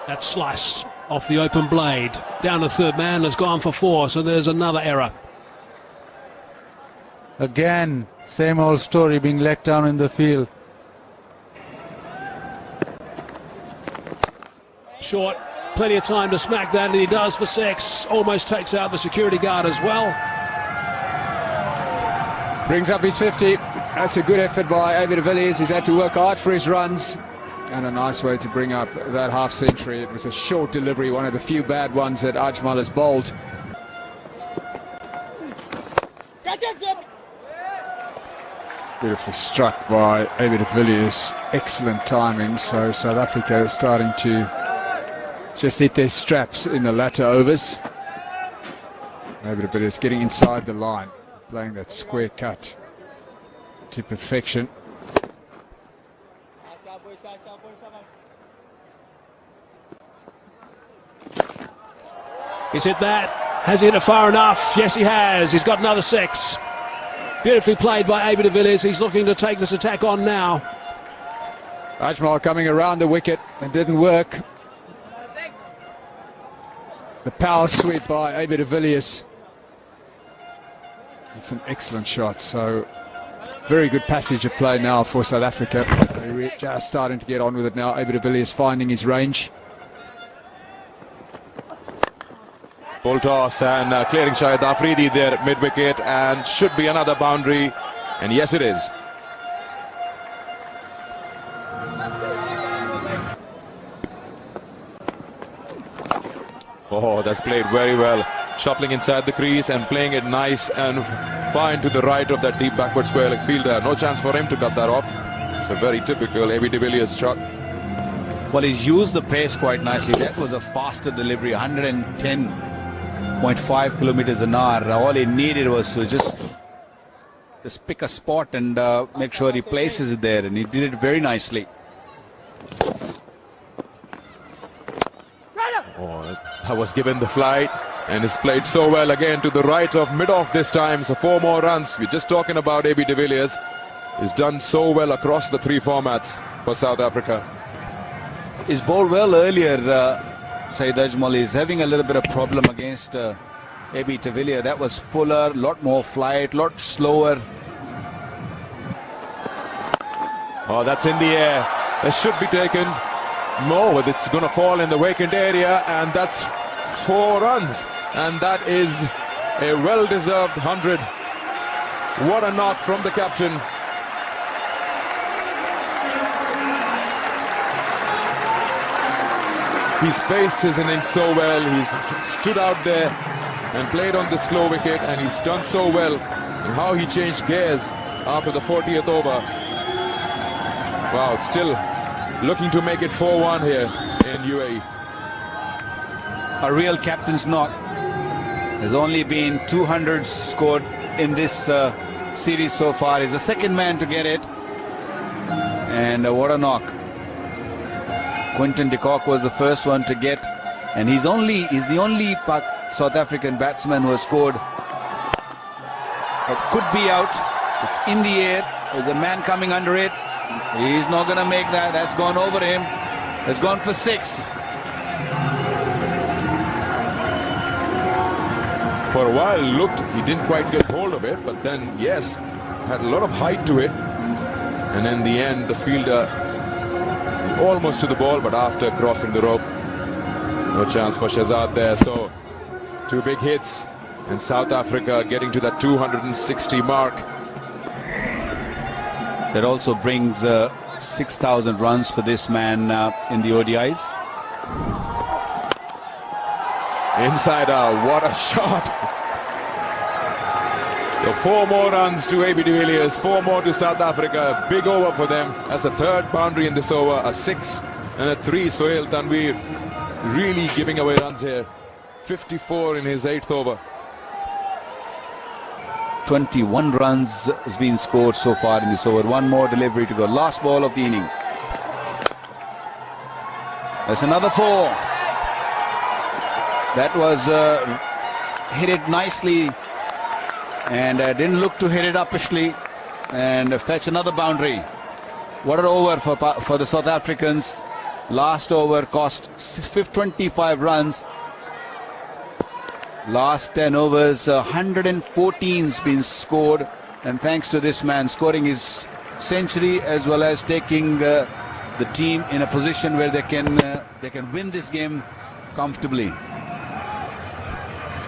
That slice off the open blade. Down the third man has gone for 4, so there's another error. Again, same old story, being let down in the field. Short, plenty of time to smack that, and he does for 6. Almost takes out the security guard as well. Brings up his 50. That's a good effort by devilliers. He's had to work hard for his runs. And a nice way to bring up that half century. It was a short delivery, one of the few bad ones that Ajmal has bowled. Beautifully struck by devilliers. Excellent timing. So South Africa is starting to just hit their straps in the latter overs. devilliers getting inside the line, playing that square cut to perfection. He's hit that. Has he hit it far enough? Yes, he has. He's got another 6. Beautifully played by devilliers. He's looking to take this attack on now. Ajmal coming around the wicket. It didn't work. The power sweep by devilliers. It's an excellent shot. So very good passage of play now for South Africa. We're just starting to get on with it now. devilliers finding his range. Full toss and clearing Shahid Afridi there at mid-wicket, and should be another boundary, and yes it is. Oh, that's played very well. Shuffling inside the crease and playing it nice and fine to the right of that deep backward square leg fielder. No chance for him to cut that off. It's a very typical devilliers shot. Well, he's used the pace quite nicely. That was a faster delivery, 110.5 kilometers an hour. All he needed was to just pick a spot and make sure he places it there, and he did it very nicely. Oh, that was given the flight, and is played so well again to the right of mid-off this time. So 4 more runs. We're just talking about devilliers. He's done so well across the 3 formats for South Africa. He's bowled well earlier. Saeed Ajmal is having a little bit of problem against de Villiers. That was fuller, a lot more flight, a lot slower. Oh, that's in the air. That should be taken. No, but it's going to fall in the vacant area, and that's 4 runs. And that is a well-deserved 100. What a knock from the captain. He's paced his innings so well. He's stood out there and played on the slow wicket, and he's done so well in how he changed gears after the 40th over. Wow, still looking to make it 4-1 here in UAE. A real captain's knock. There's only been 200s scored in this series so far. He's the second man to get it, and what a knock. Quinton de Kock was the first one to get, and he's the only South African batsman who has scored. It could be out. It's in the air. There's a man coming under it. He's not going to make that. That's gone over him. It's gone for 6. For a while looked, he didn't quite get hold of it, but then yes, had a lot of height to it, and in the end the fielder almost to the ball, but after crossing the rope, no chance for Shahzad there. So 2 big hits, and South Africa getting to that 260 mark. That also brings 6,000 runs for this man in the ODIs. Inside out, what a shot. So 4 more runs to devilliers, 4 more to South Africa. A big over for them. That's a 3rd boundary in this over, a 6 and a 3. Sohail Tanveer really giving away runs here. 54 in his 8th over. 21 runs has been scored so far in this over. 1 more delivery to go. Last ball of the inning. That's another 4. That was hit it nicely, and didn't look to hit it uppishly, and fetch another boundary. What an over for the South Africans. Last over cost 25 runs. Last 10 overs, 114's been scored, and thanks to this man scoring his century as well as taking the team in a position where they can win this game comfortably.